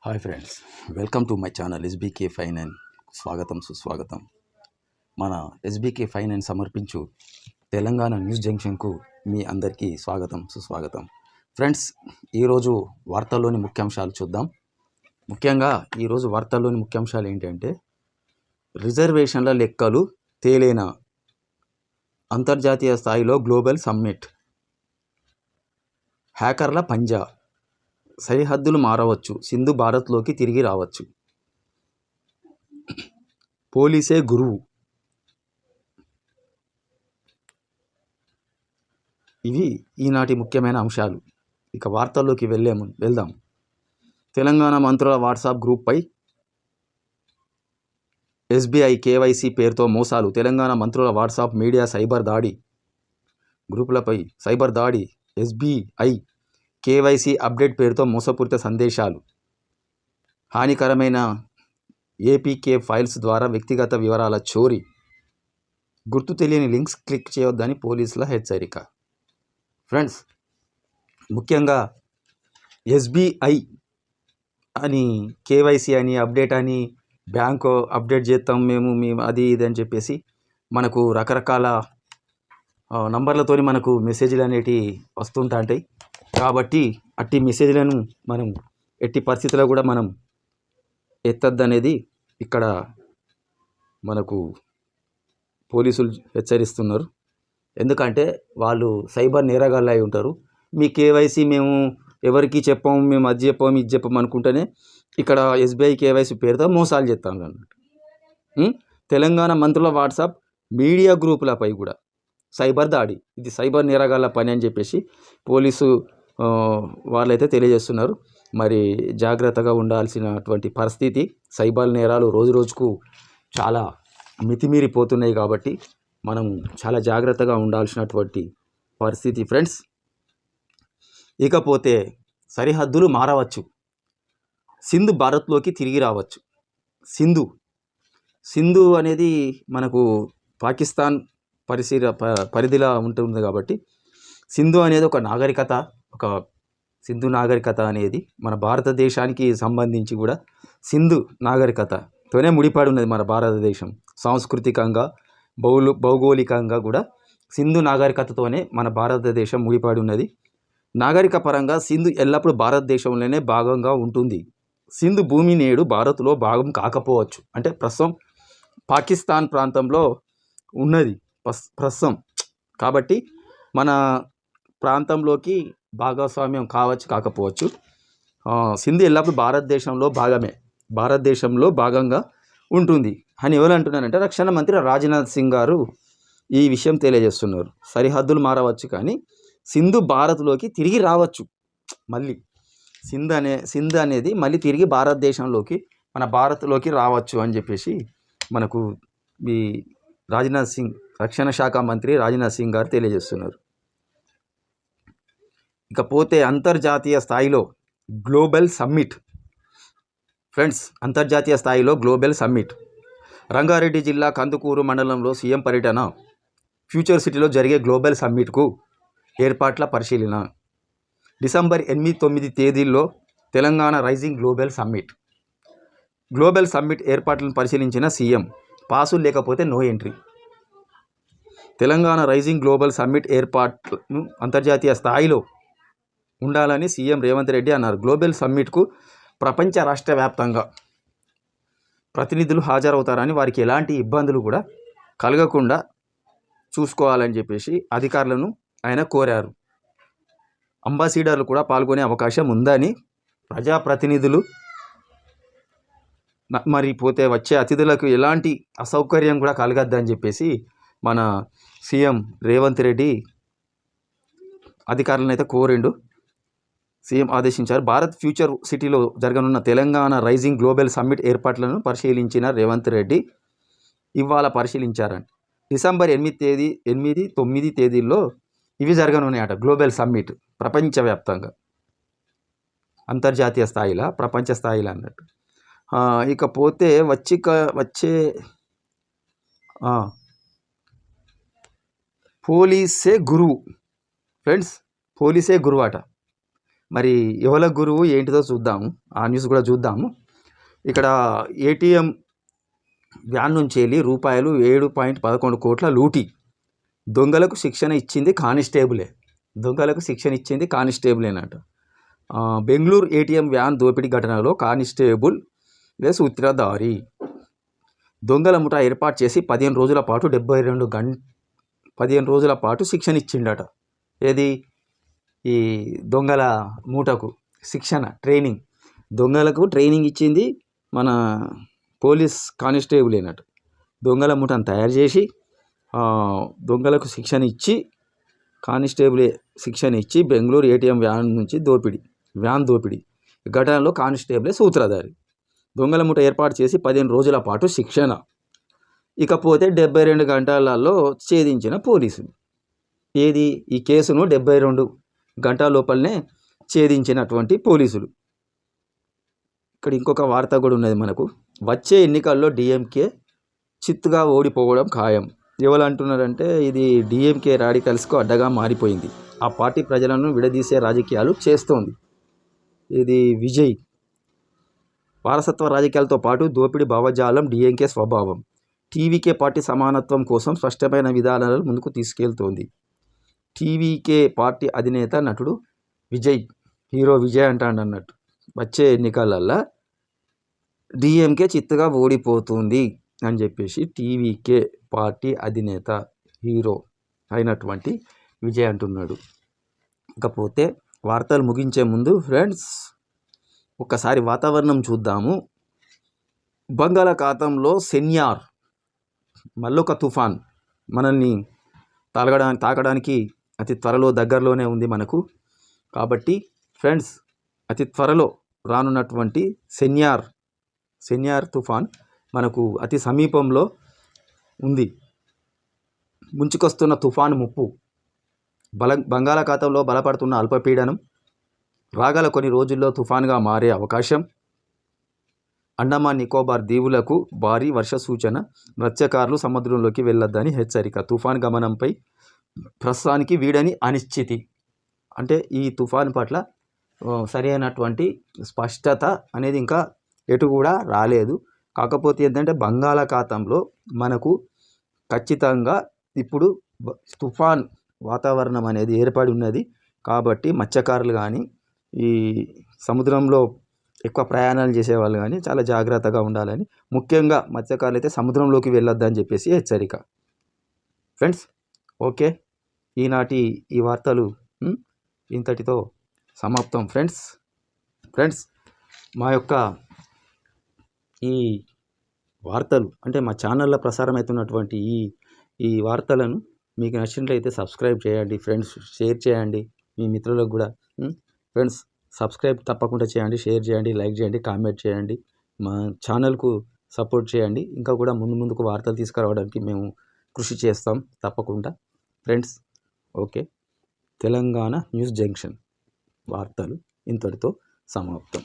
Hi friends, welcome to my channel SBK finance. స్వాగతం సుస్వాగతం. మన ఎస్బీకే ఫైనాన్స్ సమర్పించు తెలంగాణ న్యూస్ జంక్షన్కు మీ అందరికీ స్వాగతం సుస్వాగతం. ఫ్రెండ్స్, ఈరోజు వార్తల్లోని ముఖ్యాంశాలు చూద్దాం. ముఖ్యంగా ఈరోజు వార్తల్లోని ముఖ్యాంశాలు ఏంటంటే, రిజర్వేషన్ల లెక్కలు తేలేనా, అంతర్జాతీయ స్థాయిలో గ్లోబల్ సమ్మిట్, హ్యాకర్ల పంజా, సరిహద్దులు మారవచ్చు, సింధు భారత్లోకి తిరిగి రావచ్చు, పోలీసే గురువు. ఇవి ఈనాటి ముఖ్యమైన అంశాలు. ఇక వార్తల్లోకి వెళ్దాం. తెలంగాణ మంత్రుల వాట్సాప్ గ్రూప్పై ఎస్బీఐ కేవైసీ పేరుతో మోసాలు. తెలంగాణ మంత్రుల వాట్సాప్ మీడియా సైబర్ దాడి. గ్రూపులపై సైబర్ దాడి. ఎస్బీఐ కేవైసీ అప్డేట్ పేరుతో మోసపూరిత సందేశాలు. హానికరమైన ఏపీకే ఫైల్స్ ద్వారా వ్యక్తిగత వివరాల చోరీ. గుర్తు తెలియని లింక్స్ క్లిక్ చేయొద్దని పోలీసుల హెచ్చరిక. ఫ్రెండ్స్, ముఖ్యంగా ఎస్బీఐ అని కేవైసీ అని అప్డేట్ అని బ్యాంకు అప్డేట్ చేస్తాం మేము అది ఇది అని చెప్పేసి మనకు రకరకాల నంబర్లతోని మనకు మెసేజ్లు అనేటివి వస్తుంటాయి. కాబట్టి అట్టి మెసేజ్లను మనం ఎట్టి పరిస్థితుల్లో కూడా మనం ఎత్తద్దనేది ఇక్కడ మనకు పోలీసులు హెచ్చరిస్తున్నారు. ఎందుకంటే వాళ్ళు సైబర్ నేరగాళ్ళు అయి ఉంటారు. మీ కేవైసీ మేము ఎవరికి చెప్పాము, మేము అది చెప్పాము ఇది చెప్పాము అనుకుంటేనే ఇక్కడ ఎస్బీఐ కేవైసీ పేరుతో మోసాలు చేస్తాను అన్నట్టు. తెలంగాణ మంత్రుల వాట్సాప్ మీడియా గ్రూపులపై కూడా సైబర్ దాడి. ఇది సైబర్ నేరగాళ్ళ పని అని చెప్పేసి పోలీసు వాళ్ళైతే తెలియజేస్తున్నారు. మరి జాగ్రత్తగా ఉండాల్సినటువంటి పరిస్థితి. సైబర్ నేరాలు రోజు రోజుకు చాలా మితిమీరిపోతున్నాయి కాబట్టి మనం చాలా జాగ్రత్తగా ఉండాల్సినటువంటి పరిస్థితి ఫ్రెండ్స్. ఇకపోతే సరిహద్దులు మారవచ్చు, సింధు భారత్లోకి తిరిగి రావచ్చు. సింధు అనేది మనకు పాకిస్తాన్ పరిధిలో ఉంటుంది కాబట్టి సింధు అనేది ఒక నాగరికత. సింధు నాగరికత అనేది మన భారతదేశానికి సంబంధించి కూడా సింధు నాగరికతతోనే ముడిపడి ఉన్నది. మన భారతదేశం సాంస్కృతికంగా భౌగోళికంగా కూడా సింధు నాగరికతతోనే మన భారతదేశం ముడిపడి ఉన్నది. నాగరిక పరంగా సింధు ఎల్లప్పుడూ భారతదేశంలోనే భాగంగా ఉంటుంది. సింధు భూమి నేడు భారత్లో భాగం కాకపోవచ్చు, అంటే ప్రస్తుతం పాకిస్తాన్ ప్రాంతంలో ఉన్నది ప్రస్తుతం. కాబట్టి మన ప్రాంతంలోకి భాగస్వామ్యం కాకపోవచ్చు. సింధు ఎల్లప్పుడు భారతదేశంలో భాగంగా ఉంటుంది అని ఎవరు అంటున్నారంటే, రక్షణ మంత్రి రాజ్నాథ్ సింగ్ గారు ఈ విషయం తెలియజేస్తున్నారు. సరిహద్దులు మారవచ్చు కానీ సింధు భారత్లోకి తిరిగి రావచ్చు. మళ్ళీ సింధు అనేది మళ్ళీ తిరిగి భారతదేశంలోకి మన భారత్లోకి రావచ్చు అని చెప్పేసి మనకు ఈ రాజ్నాథ్ సింగ్, రక్షణ శాఖ మంత్రి రాజ్నాథ్ సింగ్ గారు తెలియజేస్తున్నారు. ఇకపోతే అంతర్జాతీయ స్థాయిలో గ్లోబల్ సమ్మిట్. ఫ్రెండ్స్, అంతర్జాతీయ స్థాయిలో గ్లోబల్ సమ్మిట్. రంగారెడ్డి జిల్లా కందుకూరు మండలంలో సీఎం పర్యటన. ఫ్యూచర్ సిటీలో జరిగే గ్లోబల్ సమ్మిట్కు ఏర్పాట్ల పరిశీలన. డిసెంబర్ 8-9 తేదీల్లో తెలంగాణ రైజింగ్ గ్లోబల్ సమ్మిట్ ఏర్పాట్లను పరిశీలించిన సీఎం. పాసులు లేకపోతే no entry. Telangana rising global summit ఏర్పాట్లను అంతర్జాతీయ స్థాయిలో ఉండాలని సీఎం రేవంత్ రెడ్డి అన్నారు. గ్లోబల్ సమ్మిట్కు ప్రపంచ రాష్ట్ర వ్యాప్తంగా ప్రతినిధులు హాజరవుతారని, వారికి ఎలాంటి ఇబ్బందులు కూడా కలగకుండా చూసుకోవాలని చెప్పేసి అధికారులను ఆయన కోరారు. అంబాసిడర్లు కూడా పాల్గొనే అవకాశం ఉందని, ప్రజాప్రతినిధులు మరి పోతే వచ్చే అతిథులకు ఎలాంటి అసౌకర్యం కూడా కలగద్దని చెప్పేసి మన సీఎం రేవంత్ రెడ్డి అధికారులను అయితే కోరిండు. సీఎం ఆదేశించారు. భారత్ ఫ్యూచర్ సిటీలో జరగనున్న తెలంగాణ రైజింగ్ గ్లోబల్ సమ్మిట్ ఏర్పాట్లను పరిశీలించిన రేవంత్ రెడ్డి ఇవాళ పరిశీలించారని. డిసెంబర్ 8-9 తేదీల్లో ఇవి జరగనున్నాయట. గ్లోబల్ సమ్మిట్ ప్రపంచవ్యాప్తంగా, అంతర్జాతీయ స్థాయిలో ప్రపంచ స్థాయిలో అన్నట్టు. ఇకపోతే వచ్చే పోలీసే గురువు. ఫ్రెండ్స్, పోలీసే గురువు అట. మరి ఎవల గురువు ఏంటిదో చూద్దాము, ఆ న్యూస్ కూడా చూద్దాము. ఇక్కడ ఏటీఎం వ్యాన్ నుంచి వెళ్ళి రూపాయలు 7.11 కోట్ల లూటీ. దొంగలకు శిక్షణ ఇచ్చింది కానిస్టేబులేనట. బెంగళూరు ఏటీఎం వ్యాన్ దోపిడీ ఘటనలో కానిస్టేబుల్ సూత్రధారి. దొంగల ముఠా ఏర్పాటు చేసి 15 రోజుల పాటు 15 రోజుల పాటు శిక్షణ ఇచ్చిండట. ఏది ఈ దొంగల మూటకు శిక్షణ ట్రైనింగ్, దొంగలకు ట్రైనింగ్ ఇచ్చింది మన పోలీస్ కానిస్టేబులేనట. దొంగల ముఠాను తయారు చేసి దొంగలకు శిక్షణ ఇచ్చి కానిస్టేబులే శిక్షణ ఇచ్చి బెంగళూరు ఏటీఎం వ్యాన్ నుంచి వ్యాన్ దోపిడీ ఘటనలో కానిస్టేబులే సూత్రధారి. దొంగల ముఠ ఏర్పాటు చేసి 15 రోజుల పాటు శిక్షణ. ఇకపోతే 72 గంటలలో ఛేదించిన పోలీసులు. ఏది ఈ కేసును 72 గంటల లోపలనే ఛేదించినటువంటి పోలీసులు. ఇక్కడ ఇంకొక వార్త కూడా ఉన్నది మనకు. వచ్చే ఎన్నికల్లో డిఎంకే చిత్తుగా ఓడిపోవడం ఖాయం. ఎవరు అంటున్నారంటే ఇది డిఎంకే రాడికల్స్కు అడ్డగా మారిపోయింది. ఆ పార్టీ ప్రజలను విడదీసే రాజకీయాలు చేస్తోంది. ఇది విజయ్. వారసత్వ రాజకీయాలతో పాటు దోపిడీ భావజాలం డిఎంకే స్వభావం. టీవీకే పార్టీ సమానత్వం కోసం స్పష్టమైన విధానాలను ముందుకు తీసుకెళ్తోంది. టీవీకే పార్టీ అధినేత నటుడు విజయ్, హీరో విజయ్ అన్నట్టు వచ్చే ఎన్నికలల్లో డిఎంకే చిత్తుగా ఓడిపోతుంది అని చెప్పేసి టీవీకే పార్టీ అధినేత హీరో అయినటువంటి విజయ్ అంటున్నాడు. ఇకపోతే వార్తలు ముగించే ముందు ఫ్రెండ్స్ ఒక్కసారి వాతావరణం చూద్దాము. బంగాళాఖాతంలో సెన్యార్ మళ్ళొక తుఫాన్ మనల్ని తాకడానికి అతి త్వరలో దగ్గరలోనే ఉంది మనకు. కాబట్టి ఫ్రెండ్స్ అతి త్వరలో రానున్నటువంటి సెన్యార్ తుఫాన్ మనకు అతి సమీపంలో ఉంది. ముంచుకొస్తున్న తుఫాను ముప్పు. బంగాళాఖాతంలో బలపడుతున్న అల్పపీడనం రాగల కొన్ని రోజుల్లో తుఫాన్గా మారే అవకాశం. అండమాన్ నికోబార్ దీవులకు భారీ వర్ష సూచన. మత్స్యకారులు సముద్రంలోకి వెళ్ళొద్దని హెచ్చరిక. తుఫాన్ గమనంపై ప్రస్తుతానికి వీడని అనిశ్చితి. అంటే ఈ తుఫాన్ పట్ల సరి అయినటువంటి స్పష్టత అనేది ఇంకా ఎటు కూడా రాలేదు. కాకపోతే ఏంటంటే బంగాళాఖాతంలో మనకు ఖచ్చితంగా ఇప్పుడు తుఫాన్ వాతావరణం అనేది ఏర్పడి ఉన్నది. కాబట్టి మత్స్యకారులు కానీ ఈ సముద్రంలో ఎక్కువ ప్రయాణాలు చేసేవాళ్ళు కానీ చాలా జాగ్రత్తగా ఉండాలని, ముఖ్యంగా మత్స్యకారులు అయితే సముద్రంలోకి వెళ్ళొద్దని చెప్పేసి హెచ్చరిక. ఫ్రెండ్స్ ఓకే, ఈనాటి ఈ వార్తలు ఇంతటితో సమాప్తం. ఫ్రెండ్స్ మా యొక్క ఈ వార్తలు అంటే మా ఛానల్లో ప్రసారం అవుతున్నటువంటి ఈ వార్తలను మీకు నచ్చినట్లయితే సబ్స్క్రైబ్ చేయండి ఫ్రెండ్స్, షేర్ చేయండి మీ మిత్రులకు కూడా. ఫ్రెండ్స్ సబ్స్క్రైబ్ తప్పకుండా చేయండి, షేర్ చేయండి, లైక్ చేయండి, కామెంట్ చేయండి, మా ఛానల్కు సపోర్ట్ చేయండి. ఇంకా కూడా ముందుకు వార్తలు తీసుకురావడానికి మేము కృషి చేస్తాం తప్పకుండా. Friends okay, Telangana news junction వార్తలు ఇంతటితో సమాప్తం.